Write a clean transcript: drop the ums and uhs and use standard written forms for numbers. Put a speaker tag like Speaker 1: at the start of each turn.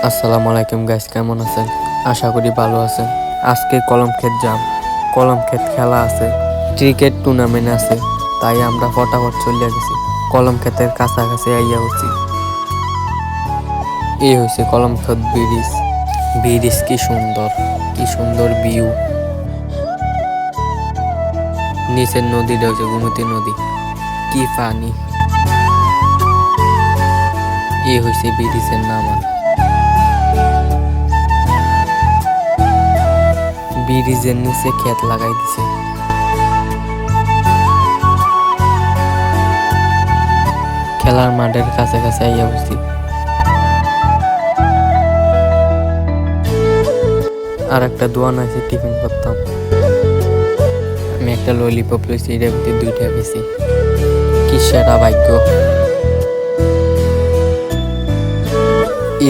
Speaker 1: আসসালামু আলাইকুম গাইস, কেমন আছেন? আশা করি ভালো আছেন। আজকে কলমক্ষেত যাম। কলমক্ষেত খেলা আছে, ক্রিকেট টুর্নামেন্ট আছে, তাই আমরা ফটাফট চলে গেছি। কলমক্ষেতের কাছাকাছি আইয়া উঠছি। এই হয়েছে কলমক্ষেত ব্রিজ। ব্রিজ কি সুন্দর, কি সুন্দর ভিউ। নিচের নদীটা হচ্ছে গোমতী নদী, কি পানি। এই হয়েছে ব্রিজের নামা। ব্রিজের নিচে ক্ষেত লাগাই দিছে। খেলার মাঠের কাছাকাছি আইয়া বসছি। আর একটা দোয়ান আছে, টিফিন করতাম। আমি একটা ললিপপ লইছি, এটার ভিতরে 2টা পেয়েছি। কি সেরা ভাগ্য।